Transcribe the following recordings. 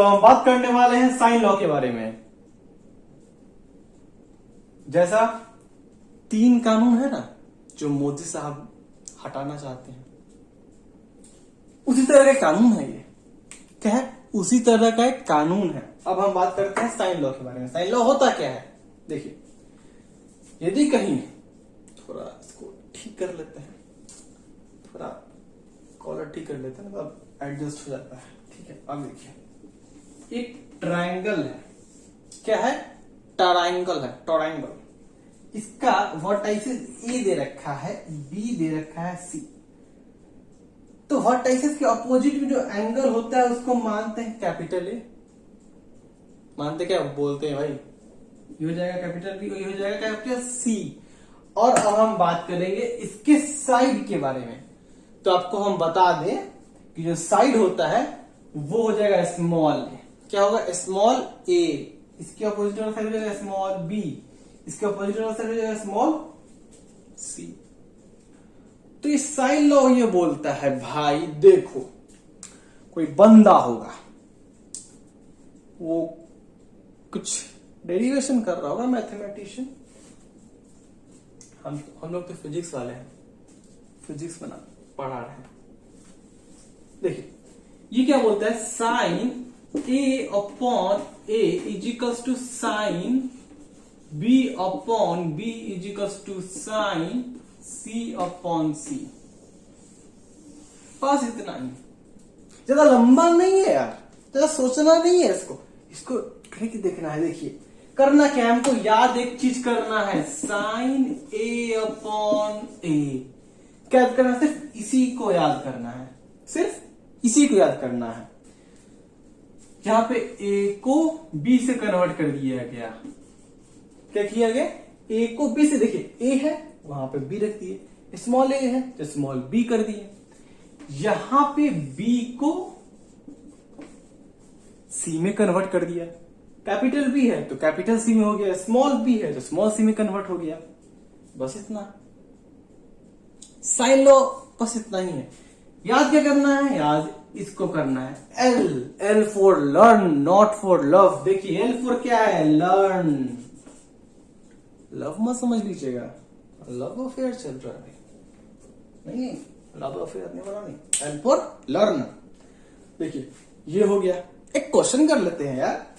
हम बात करने वाले हैं साइन लॉ के बारे में। जैसा 3 कानून है ना जो मोदी साहब हटाना चाहते हैं, उसी तरह का कानून है ये। क्या है? उसी तरह का एक कानून है। अब हम बात करते हैं साइन लॉ के बारे में। साइन लॉ होता क्या है? देखिए, यदि कहीं थोड़ा इसको ठीक कर लेते हैं, थोड़ा कॉलर ठीक कर लेते हैं, मतलब एडजस्ट हो जाता है। ठीक है, अब देखिए, एक ट्रायंगल है। क्या है? ट्रायंगल है, ट्रायंगल। इसका वर्टाइसिस ए दे रखा है, बी दे रखा है, सी। तो वर्टाइसिस के अपोजिट में जो एंगल होता है उसको मानते हैं कैपिटल ए। मानते क्या बोलते हैं भाई? ये हो जाएगा कैपिटल बी, ये हो जाएगा कैपिटल सी। और अब हम बात करेंगे इसके साइड के बारे में। तो आपको हम बता दें कि जो साइड होता है वो हो जाएगा स्मॉल ए। क्या होगा? स्मॉल ए। इसके अपोजिट वाला साइड हो जाएगा स्मॉल बी, इसके अपोजिट वाला साइड हो जाएगा स्मॉल सी। तो इस साइन लॉ ये बोलता है भाई देखो, कोई बंदा होगा, वो कुछ डेरिवेशन कर रहा होगा, मैथमेटिशियन। हम लोग तो फिजिक्स वाले हैं, फिजिक्स पढ़ा रहे हैं। देखिए, ये क्या बोलता है? Sine A upon A is equals to sine B upon B is equals to sine C upon C. बस इतना ही, ज्यादा लंबा नहीं है यार, ज्यादा सोचना नहीं है इसको ठीक देखना है। देखिए, करना क्या है? हमको याद एक चीज करना है, साइन ए अपॉन ए। क्या याद करना है? सिर्फ इसी को याद करना है, सिर्फ इसी को याद करना है। यहां पे ए को बी से कन्वर्ट कर दिया गया। क्या किया गया? ए को बी से, देखिए ए है वहां पे बी रख दिए, स्मॉल ए है तो स्मॉल बी कर दिए। यहां पे बी को सी में कन्वर्ट कर दिया। कैपिटल बी है तो कैपिटल सी में हो गया, स्मॉल बी है तो स्मॉल सी में कन्वर्ट हो गया। बस इतना साइन लॉ, बस इतना ही है। याद क्या करना है? याद इसको करना है, L for learn, not for love. देखिए, एल फॉर क्या है? लर्न। लव मत समझ लीजिएगा, लव अफेयर चल रहा है, नहीं लव अफेयर नहीं बना, नहीं। L for learn. देखिए, ये हो गया। एक क्वेश्चन कर लेते हैं यार।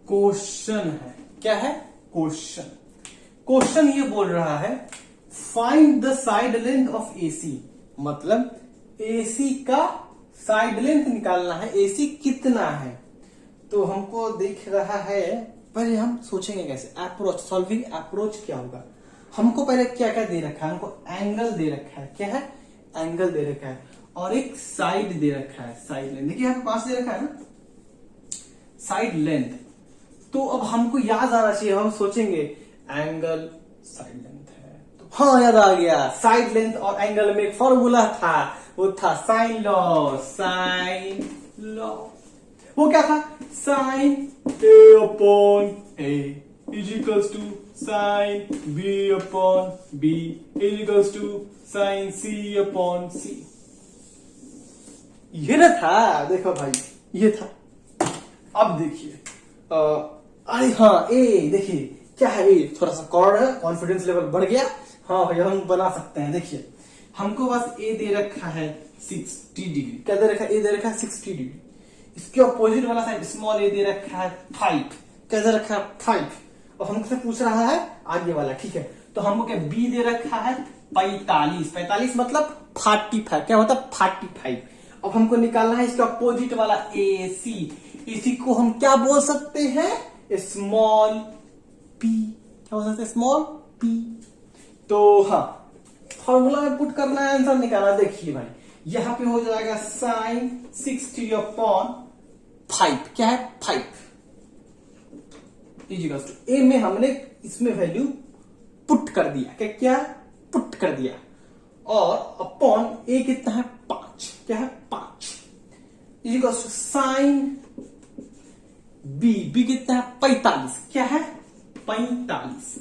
क्वेश्चन है। क्या है? क्वेश्चन। क्वेश्चन ये बोल रहा है find the side length of AC, मतलब एसी का साइड लेंथ निकालना है, एसी कितना है। तो हमको दिख रहा है, पहले हम सोचेंगे कैसे अप्रोच, सॉल्विंग अप्रोच क्या होगा। हमको पहले क्या क्या दे रखा है, हमको एंगल दे रखा है। क्या है? एंगल दे रखा है और एक साइड दे रखा है, साइड लेंथ। देखिए यहाँ पे 5 दे रखा है ना, साइड लेंथ। तो अब हमको याद आना चाहिए, हम सोचेंगे एंगल साइड लेंथ है, तो हाँ याद आ गया, साइड लेंथ और एंगल में एक फॉर्मूला था, वो था साइन लॉ। साइन लॉ वो क्या था? Sine A upon A is equals to sine B upon B is equals to sine C upon C. ये ना था, देखो भाई ये था। अब देखिए अरे हाँ ए, देखिए क्या है ए, थोड़ा सा कॉर्ड है, कॉन्फिडेंस लेवल बढ़ गया। हाँ भैया हम बना सकते हैं। देखिए हमको बस ए दे रखा है 60 डिग्री। क्या दे रखा है? ए दे रखा है 60 डिग्री। इसके अपोजिट वाला साइड स्मॉल ए दे रखा है 5। क्या दे रखा है? 5। और हमसे पूछ रहा है आगे वाला, ठीक है। तो हमको क्या बी दे रखा है 45। 45 मतलब 45। क्या होता है? 45। अब हमको निकालना है इसका अपोजिट वाला ए सी। इसी को हम क्या बोल सकते हैं? Small P. क्या बोल सकते हैं? Small P. तो हाँ फॉर्मूला में पुट करना है, आंसर निकालना। देखिए भाई यहां पे हो जाएगा साइन 60 अपॉन 5। क्या है? 5 इजिकल्स टू ए में हमने इसमें वैल्यू पुट कर दिया। क्या क्या पुट कर दिया। और अपॉन ए कितना है? 5। क्या है? 5 equals to sine B. B कितना है? 45। क्या है? 45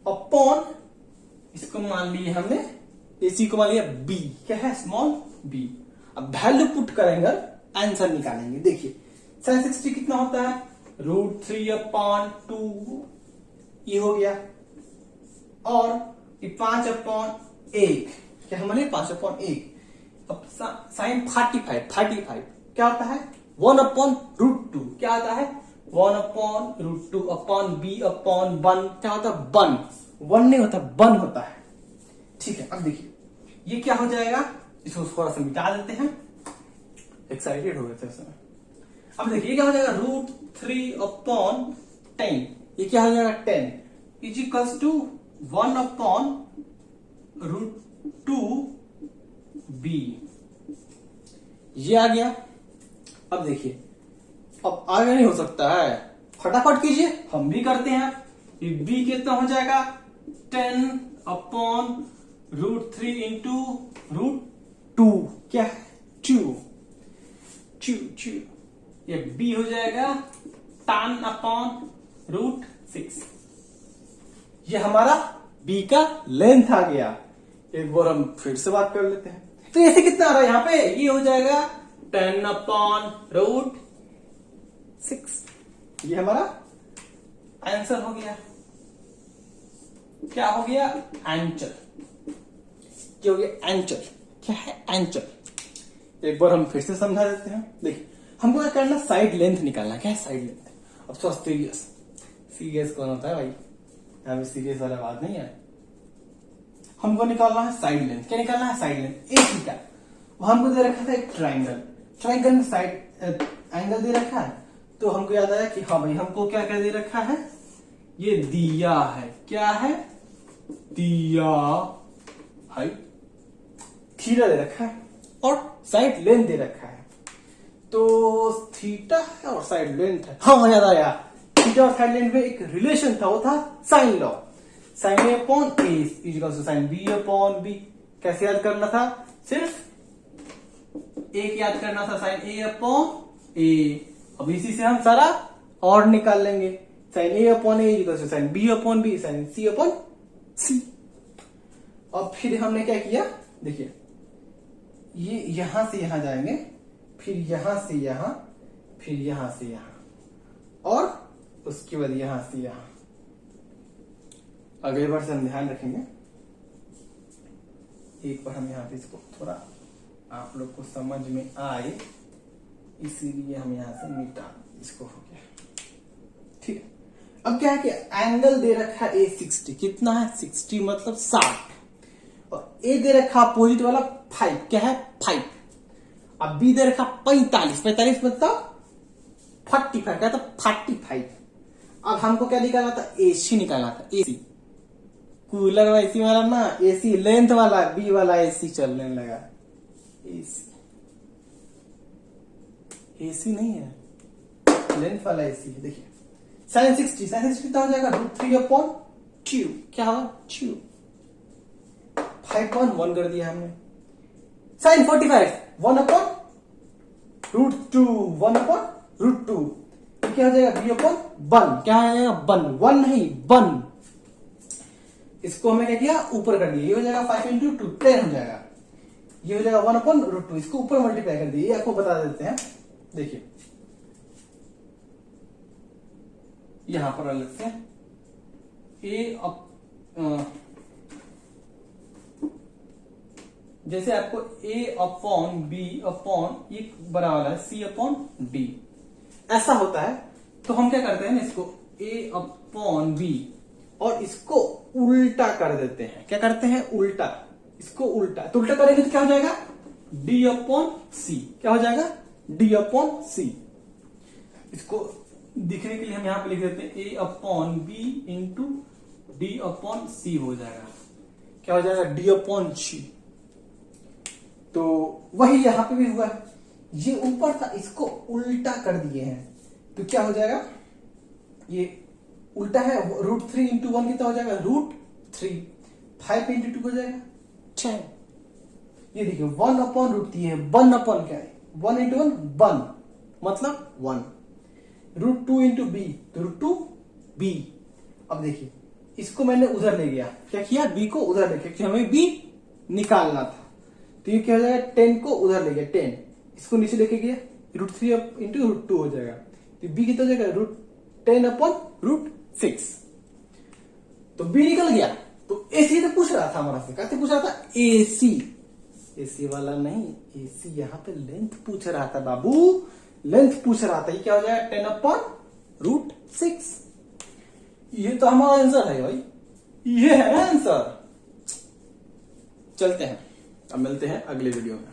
अपॉन इसको मान लिए हमने, एसी को मान लिया बी। क्या है? Small B. अब वैल्यू पुट करेंगे, आंसर निकालेंगे। देखिए साइन 60 कितना होता है? √3 अपॉन 2 ये हो गया, और ये 5 अपॉन 1। क्या हमारे 5 अपॉन 1। अब साइन 45 क्या होता है? 1 अपॉन √2। क्या होता है? 1 अपॉन √2 अपॉन बी अपॉन 1। क्या होता है? 1 1 नहीं होता, 1 होता है। ठीक है। अब देखिए ये क्या हो जाएगा, इसको थोड़ा सा मिटा देते हैं, एक्साइटेड हो गए थे उस समय। अब देखिए ये क्या हो जाएगा? √3 अपॉन 10। ये क्या हो जाएगा? 10 is equals to 1 upon √2 B. ये आ गया। अब देखिए अब आगे नहीं हो सकता है, फटाफट कीजिए, हम भी करते हैं। ये बी कितना हो जाएगा? 10 अपॉन √3 इंटू √2। क्या है? 2। ये बी हो जाएगा 10 अपॉन √6। ये हमारा बी का लेंथ आ गया। एक बार हम फिर से बात कर लेते हैं। तो ऐसे कितना आ रहा है यहाँ पे? ये हो जाएगा 10 अपॉन √6। ये हमारा आंसर हो गया। क्या हो गया? एंचर। क्या हो गया? एंचर। क्या है? एंचर। एक बार हम फिर से समझा देते हैं। देखिए हमको क्या करना? साइड लेंथ निकालना। क्या है साइड लेंथ? अब थोड़ा सीरियस कौन होता है भाई, यहाँ पे सीरियस वाला बात नहीं है। हमको निकालना है साइड लेंथ। क्या निकालना है? Side length. A theta. वो हमको दे रखा था एक ट्राइंगल में साइड एंगल दे रखा है। तो हमको याद आया कि हाँ भाई हमको क्या क्या दे रखा है? ये दिया है। क्या है? दिया है थीटा दे रखा है और साइड लेंथ दे रखा है। तो थीटा है और साइड लेंथ है। हाँ याद आया, थीटा और साइड लेंथ में एक रिलेशन था, वो था sine law. Sine A upon A equals to sine B upon B. कैसे याद करना था? सिर्फ एक याद करना था, साइन ए अपॉन ए। अब इसी से हम सारा और निकाल लेंगे। Sine A upon A equals to sine B upon B, sine C upon C. अब फिर हमने क्या किया? देखिए ये यहां से यहां जाएंगे, फिर यहां से यहां, फिर यहां से यहां, और उसके बाद यहां से यहां। अगली बार से हम ध्यान रखेंगे। एक बार हम यहां पे इसको थोड़ा आप लोग को समझ में आए, इसीलिए हम यहां से मिटा, इसको हो गया। अब क्या है कि एंगल दे रखा है A60, कितना है 60 मतलब 60, और ए दे रखा अपोजिट वाला 5, क्या है 5। अब बी दे रखा 45, 45 मतलब 45, क्या था 45। अब हमको क्या निकालना था, AC निकालना था, AC। कूलर वाला AC वाला ना, AC लेंथ वाला, बी वाला AC चलने लगा। AC नहीं है, लेंथ वाला AC है। देखिए sin 60 कितना हो जाएगा, √3/2, क्या होगा 2, 5.1 कर दिया हमने। sin 45 1/√2, 1/√2, क्या हो जाएगा b/1, क्या हो जाएगा 1 नहीं 1। इसको हमने क्या किया, ऊपर कर दिया, ये हो जाएगा 5 × 2 10 हो जाएगा, ये हो जाएगा 1/√2, इसको ऊपर मल्टीप्लाई कर दिए, ये आपको बता देते हैं। देखिए यहां पर लिखते हैं जैसे आपको A/B/, एक बराबर है C/D, ऐसा होता है। तो हम क्या करते हैं ना, इसको A/B और इसको उल्टा कर देते हैं। क्या करते हैं, उल्टा, इसको उल्टा। तो उल्टा करेंगे तो क्या हो जाएगा, D/C, क्या हो जाएगा D/C। इसको दिखने के लिए हम यहां पे लिख देते हैं A/B × D/C हो जाएगा, क्या हो जाएगा D/C। तो वही यहां पे भी हुआ है, ये ऊपर था, इसको उल्टा कर दिए हैं, तो क्या हो जाएगा, ये उल्टा है, √3 × 1 कितना हो जाएगा, √3, 5 × 2 हो जाएगा 10। ये देखिए 1/√3 है, 1 क्या है, 1 × 1 1 मतलब 1, √2 × B तो √2b। अब देखिए इसको मैंने उधर ले गया, क्या किया, b को उधर ले गया, क्योंकि हमें b निकालना था। तो ये क्या हो जाएगा, 10 को उधर ले गया, 10 इसको नीचे लेके गया, √3 × √2 हो जाएगा, तो b कितना हो जाएगा, √10/√6। तो b निकल गया। तो AC तो पूछ रहा था हमारा से, कैसे पूछ रहा था, AC वाला नहीं, AC यहां पे लेंथ पूछ रहा था बाबू, लेंथ पूछ रहा था। ये क्या हो जाएगा 10/√6। ये तो हमारा आंसर है भाई, ये है आंसर। चलते हैं, अब मिलते हैं अगले वीडियो में।